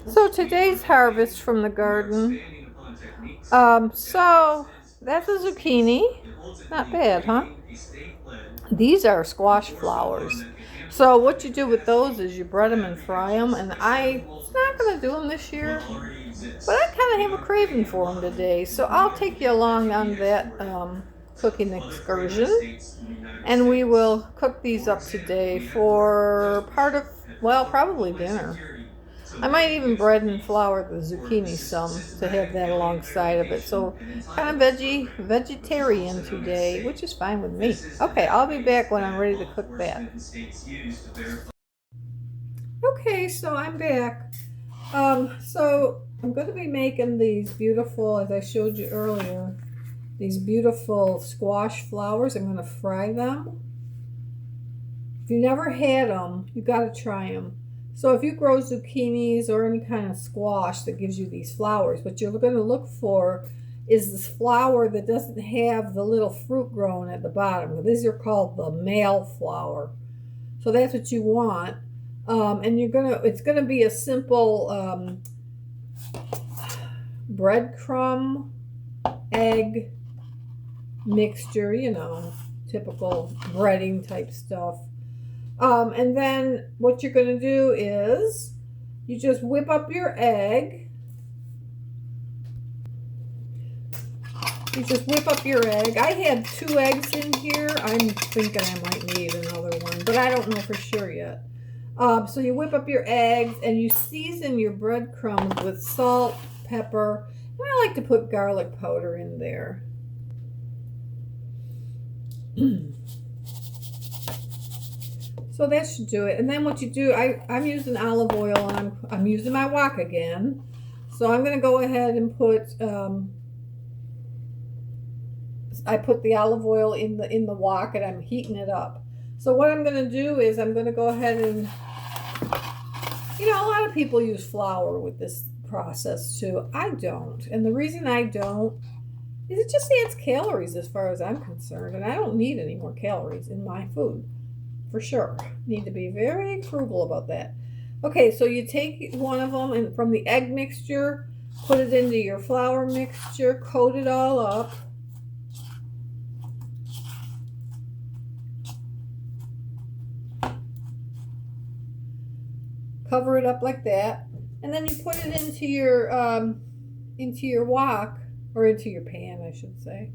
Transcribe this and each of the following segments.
So today's harvest from the garden. So that's a zucchini. Not bad, huh? These are squash flowers. So what you do with those is you bread them and fry them. And I'm not going to do them this year, but I kind of have a craving for them today. So I'll take you along on that cooking excursion. And we will cook these up today for part of, well, probably dinner. I might even bread and flour the zucchini some to have that alongside of it. So kind of vegetarian today, which is fine with me. Okay, I'll be back when I'm ready to cook that. Okay, so I'm back. So I'm going to be making these beautiful, as I showed you earlier, these beautiful squash flowers. I'm going to fry them. If you never had them, you got to try them. So if you grow zucchinis or any kind of squash that gives you these flowers, what you're going to look for is this flower that doesn't have the little fruit growing at the bottom. These are called the male flower. So that's what you want. And it's gonna be a simple breadcrumb egg mixture, typical breading type stuff. And then what you're going to do is you just whip up your egg. I had 2 eggs in here. I'm thinking I might need another one, but I don't know for sure yet. So you whip up your eggs and you season your breadcrumbs with salt, pepper, and I like to put garlic powder in there. So that should do it. And then what you do, I'm using olive oil, and I'm using my wok again. So I'm going to go ahead and put I put the olive oil in the wok, and I'm heating it up. So what I'm going to do is I'm going to go ahead and, a lot of people use flour with this process too. I don't. And the reason I don't is it just adds calories as far as I'm concerned, and I don't need any more calories in my food. For sure. Need to be very frugal about that. Okay, so you take one of them and from the egg mixture, put it into your flour mixture, coat it all up. Cover it up like that, and then you put it into your wok, or into your pan, I should say.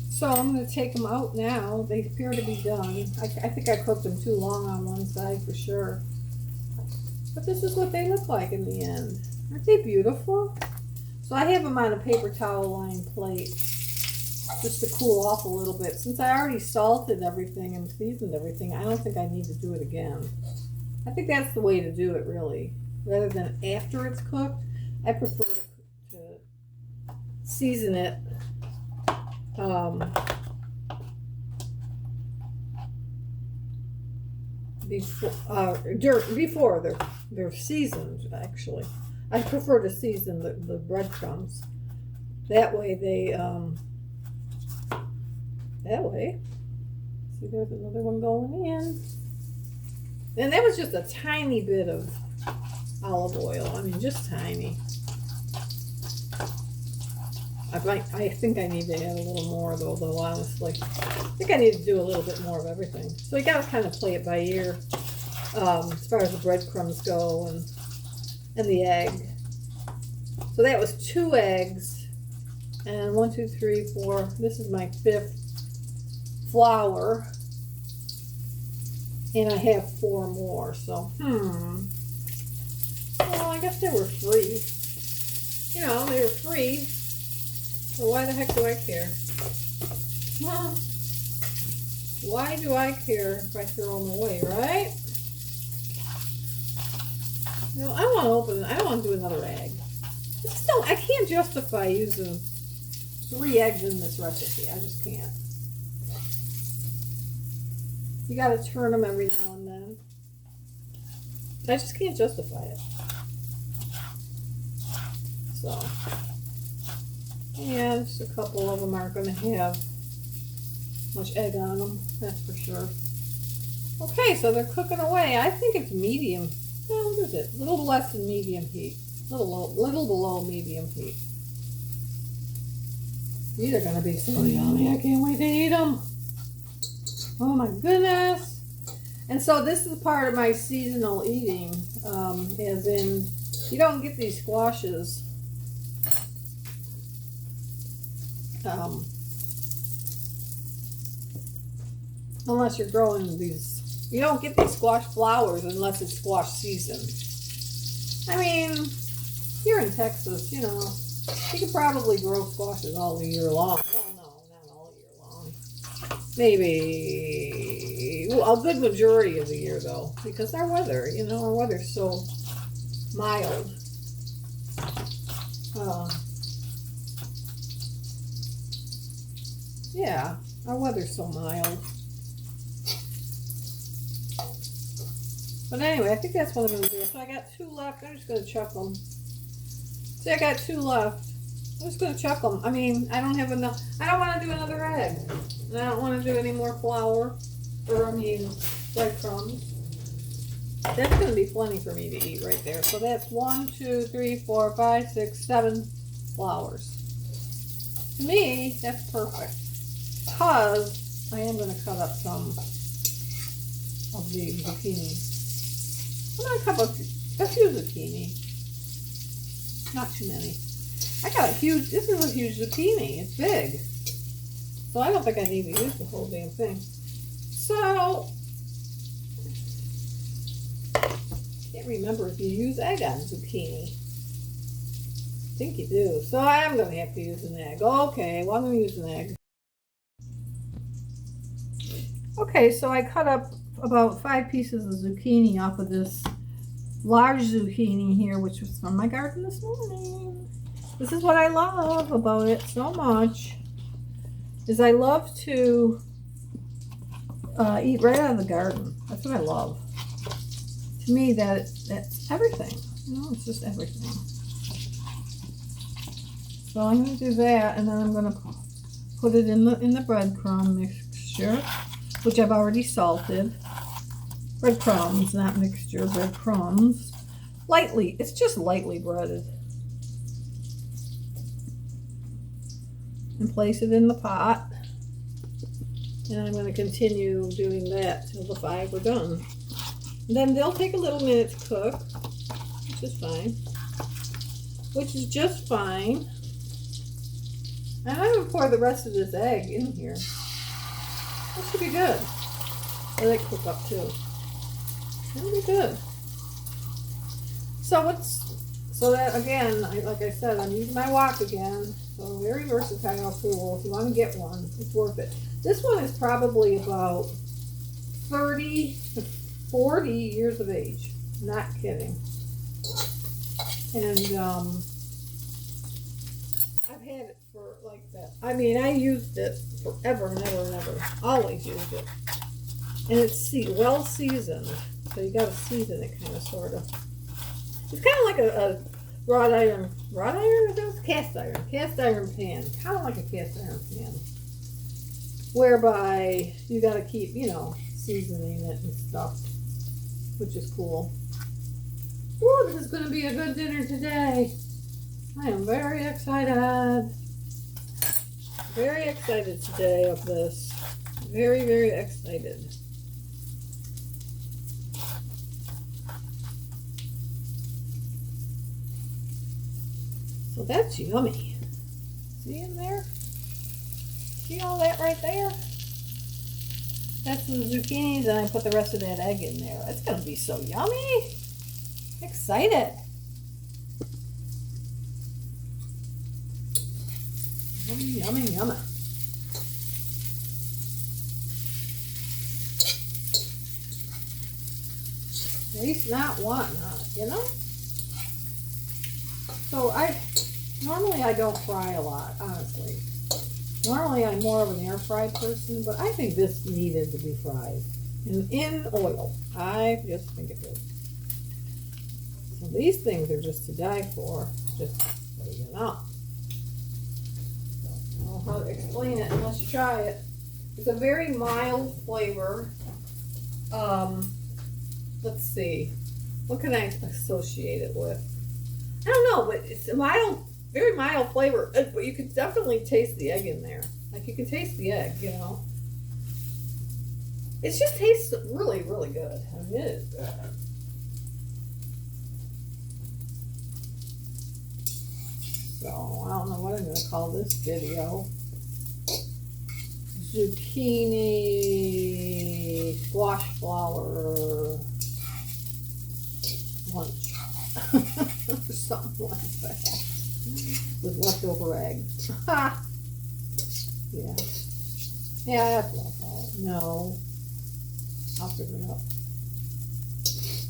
So I'm going to take them out now. They appear to be done. I think I cooked them too long on one side for sure. But this is what they look like in the end. Aren't they beautiful? So I have them on a paper towel lined plate just to cool off a little bit. Since I already salted everything and seasoned everything, I don't think I need to do it again. I think that's the way to do it, really. Rather than after it's cooked, I prefer to season it before they're seasoned. Actually, I prefer to season the breadcrumbs. That way see, there's another one going in, and that was just a tiny bit of olive oil. I mean, just tiny. I think I need to add a little more, though honestly. I think I need to do a little bit more of everything. So you got to kind of play it by ear as far as the breadcrumbs go and the egg. So that was 2 eggs. And 1, 2, 3, 4. This is my 5th flour. And I have 4 more. So, well, I guess they were free. They were free. So why the heck do I care? Well, why do I care if I throw them away, right? I don't want to open it. I don't want to do another egg. I can't justify using 3 eggs in this recipe. I just can't. You got to turn them every now and then. I just can't justify it. So, yeah, just a couple of them aren't going to have much egg on them, that's for sure. Okay, so they're cooking away. I think it's medium. No, what is it? A little less than medium heat. Little below medium heat. These are gonna be so yummy. I can't wait to eat them. Oh my goodness. And so this is part of my seasonal eating, as in, you don't get these squashes unless you're growing these. You don't get these squash flowers unless it's squash season. I mean, here in Texas, you know, you can probably grow squashes all year long. Well, no, not all year long. Maybe a good majority of the year, though, because our weather, you know, our weather's so mild. Yeah, our weather's so mild. But anyway, I think that's what I'm going to do. So I got 2 left. I'm just going to chuck them. See, I got 2 left. I'm just going to chuck them. I mean, I don't have enough. I don't want to do another egg. And I don't want to do any more flour. Or, I mean, breadcrumbs. That's going to be plenty for me to eat right there. So that's 1, 2, 3, 4, 5, 6, 7 flours. To me, that's perfect. Because I am going to cut up some of the zucchini. I'm going to cut up a few zucchini. Not too many. I got a huge, this is a huge zucchini. It's big. So I don't think I need to use the whole damn thing. So, I can't remember if you use egg on zucchini. I think you do. So I am going to have to use an egg. Okay, well I'm going to use an egg. Okay, so I cut up about 5 pieces of zucchini off of this large zucchini here, which was from my garden this morning. This is what I love about it so much, is I love to eat right out of the garden. That's what I love. To me, that's everything. You know, it's just everything. So I'm going to do that, and then I'm going to put it in the breadcrumb mixture, which I've already salted. Breadcrumbs, not mixture, breadcrumbs. Lightly, it's just lightly breaded. And place it in the pot. And I'm going to continue doing that till the 5 are done. And then they'll take a little minute to cook, which is fine. Which is just fine. And I'm going to pour the rest of this egg in here. That should be good. Let it cook up too. That'll be good. So that again, like I said, I'm using my wok again. So very versatile tool. If you want to get one, it's worth it. This one is probably about 30 to 40 years of age. Not kidding. And I've had it for like that. I mean, I used it forever and ever and ever. Always used it. And it's well seasoned. So you gotta season it kind of, sort of. It's kind of like a wrought iron, is that cast iron pan, kind of like a cast iron pan, whereby you got to keep, you know, seasoning it and stuff, which is cool. Ooh, this is going to be a good dinner today. I am very excited today of this. Very, very excited. So that's yummy. See in there? See all that right there? That's the zucchinis, and I put the rest of that egg in there. It's going to be so yummy. Excited. Yummy, yummy, yummy. At least not one, huh? You know? So normally I don't fry a lot, honestly. Normally I'm more of an air fry person, but I think this needed to be fried in oil. I just think it did. So these things are just to die for, just so you know. Don't know how to explain it unless you try it. It's a very mild flavor. let's see, what can I associate it with? I don't know, but it's a mild, very mild flavor. But you can definitely taste the egg in there. Like you can taste the egg, you know. It just tastes really, really good. I mean, it is good. So I don't know what I'm going to call this video. Zucchini squash flour lunch. Something like that. With leftover eggs. Yeah. Yeah, that's what I'll call it. No. I'll figure it out.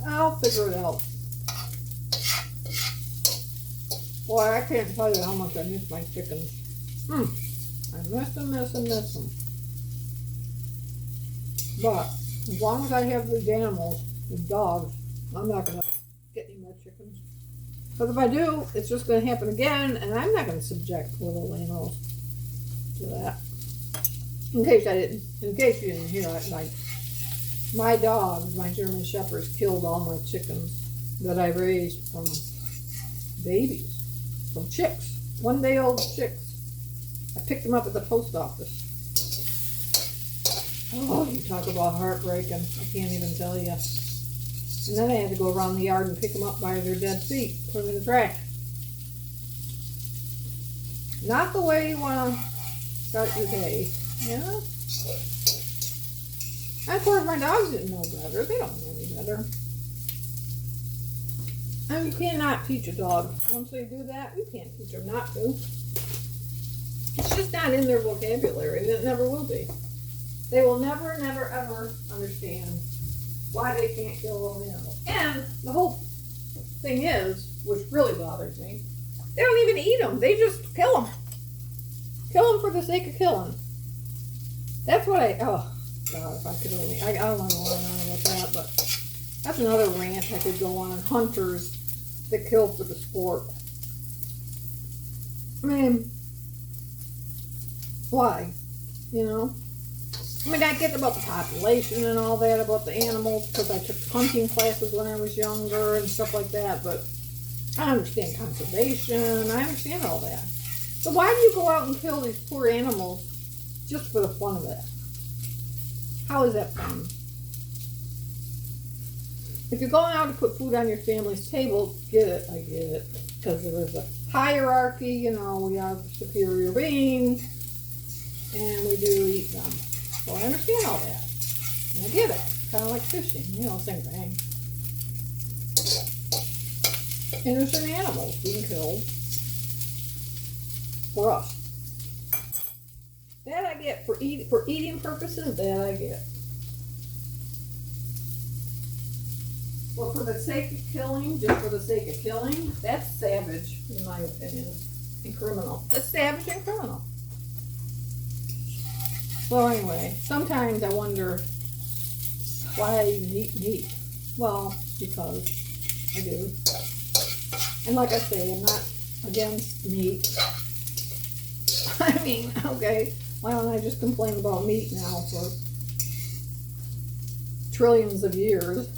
I'll figure it out. Boy, I can't tell you how much I miss my chickens. I miss them. But as long as I have these animals, the dogs, I'm not going to get any more chickens. Because if I do, it's just going to happen again, and I'm not going to subject little animals to that. In case you didn't hear it, my dogs, my German Shepherds, killed all my chickens that I raised from babies, from chicks, 1-day-old chicks. I picked them up at the post office. Oh, you talk about heartbreaking. I can't even tell you. And then I had to go around the yard and pick them up by their dead feet, put them in the trash. Not the way you want to start your day, you know? And of course, my dogs didn't know better. They don't know any better. And you cannot teach a dog. Once they do that, you can't teach them not to. It's just not in their vocabulary, and it never will be. They will never, ever understand why they can't kill little animals. And the whole thing is, which really bothers me, they don't even eat them. They just kill them. Kill them for the sake of killing. That's what oh, God, if I could only, I don't want to go on about that, but that's another rant I could go on. Hunters that kill for the sport. I mean, why? You know? I mean, I get about the population and all that, about the animals, because I took hunting classes when I was younger and stuff like that, but I understand conservation, I understand all that. So why do you go out and kill these poor animals just for the fun of it? How is that fun? If you're going out to put food on your family's table, get it, I get it, because there is a hierarchy, you know, we have superior beings, and we do eat them. So I understand all that. And I get it. Kind of like fishing, you know, same thing. Innocent animals being killed for us. That I get for eating purposes, that I get. Well, for the sake of killing, just for the sake of killing, that's savage, in my opinion, and criminal. That's savage and criminal. So anyway, sometimes I wonder why I even eat meat. Well, because I do. And like I say, I'm not against meat. I mean, okay, why don't I just complain about meat now for trillions of years?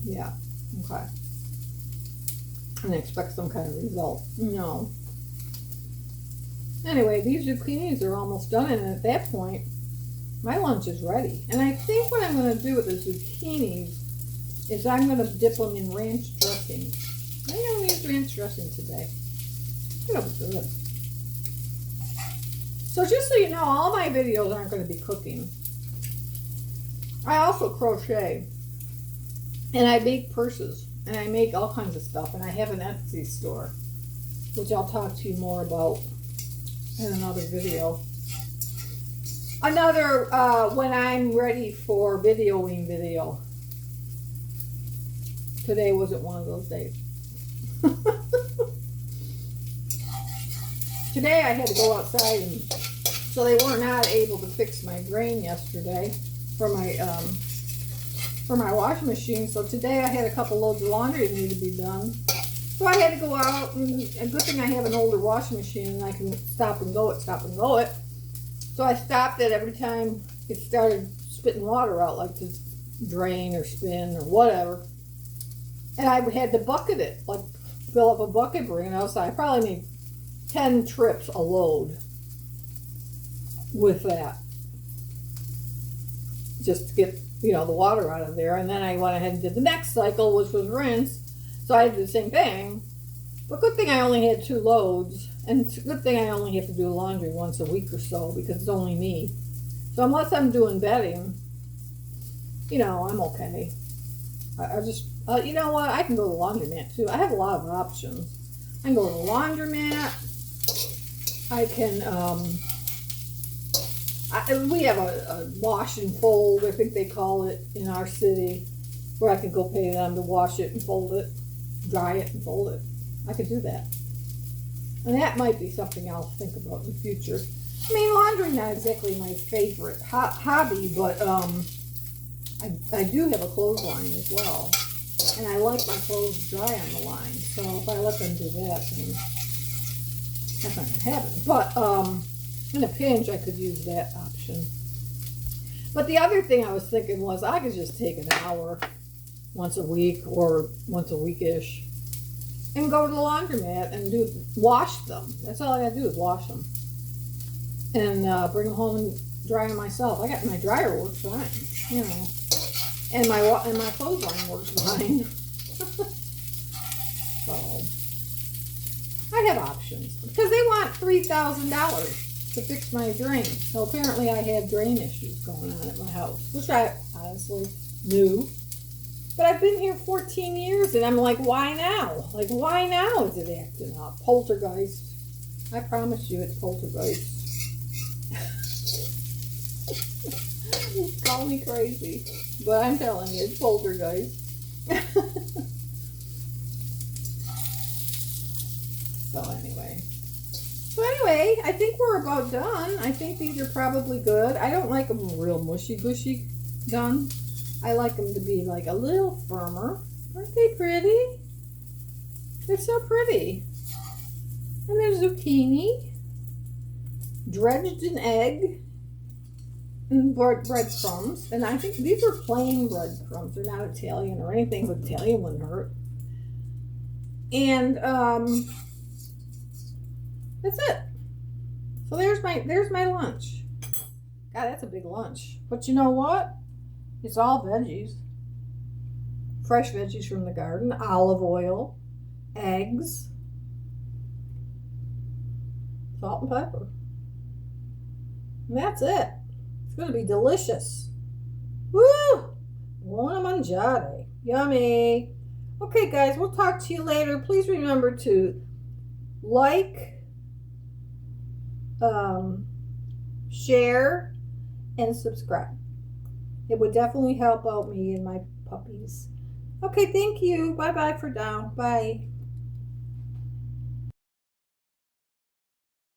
Yeah, okay. And expect some kind of result. No. Anyway, these zucchinis are almost done, and at that point, my lunch is ready. And I think what I'm going to do with the zucchinis is I'm going to dip them in ranch dressing. I don't use ranch dressing today. It'll be good. So just so you know, all my videos aren't going to be cooking. I also crochet. And I make purses. And I make all kinds of stuff. And I have an Etsy store, which I'll talk to you more about in another video. Another, when I'm ready for videoing video. Today wasn't one of those days. Today I had to go outside, and so they were not able to fix my drain yesterday for my washing machine. So today I had a couple loads of laundry that needed to be done. So I had to go out, and a good thing I have an older washing machine and I can stop and go it. So I stopped it every time it started spitting water out, like to drain or spin or whatever. And I had to bucket it, like fill up a bucket, bring it outside. I probably made 10 trips a load with that, just to get, the water out of there. And then I went ahead and did the next cycle, which was rinse. So I did the same thing. But good thing I only had 2 loads. And it's a good thing I only have to do laundry once a week or so, because it's only me. So unless I'm doing bedding, I'm okay. I just, you know what? I can go to the laundromat too. I have a lot of options. I can go to the laundromat. I can, we have a wash and fold, I think they call it in our city, where I can go pay them to wash it and fold it, dry it and fold it. I could do that. And that might be something I'll think about in the future. I mean, laundry not exactly my favorite hobby, but I do have a clothesline as well. And I like my clothes dry on the line. So if I let them do that, then that's not going to happen. But in a pinch, I could use that option. But the other thing I was thinking was I could just take an hour once a week or once a week-ish and go to the laundromat and wash them. That's all I gotta do is wash them. And bring them home and dry them myself. I got my dryer works fine, And my clothesline works fine. So I have options. Because they want $3,000 to fix my drain. So apparently I have drain issues going on at my house, which I honestly knew. But I've been here 14 years, and I'm like, why now? Like, why now is it acting up? Poltergeist. I promise you it's poltergeist. Call me crazy, but I'm telling you, it's poltergeist. So anyway, I think we're about done. I think these are probably good. I don't like them real mushy-gushy done. I like them to be like a little firmer. Aren't they pretty? They're so pretty. And there's zucchini, dredged in egg, and breadcrumbs. And I think these are plain breadcrumbs. They're not Italian or anything, but Italian wouldn't hurt. And that's it. So there's my lunch. God, that's a big lunch. But you know what? It's all veggies. Fresh veggies from the garden, olive oil, eggs, salt and pepper. And that's it. It's going to be delicious. Woo! Buona mangiare. Yummy. Okay, guys, we'll talk to you later. Please remember to like, share, and subscribe. It would definitely help out me and my puppies. Okay, thank you. Bye-bye for now. Bye.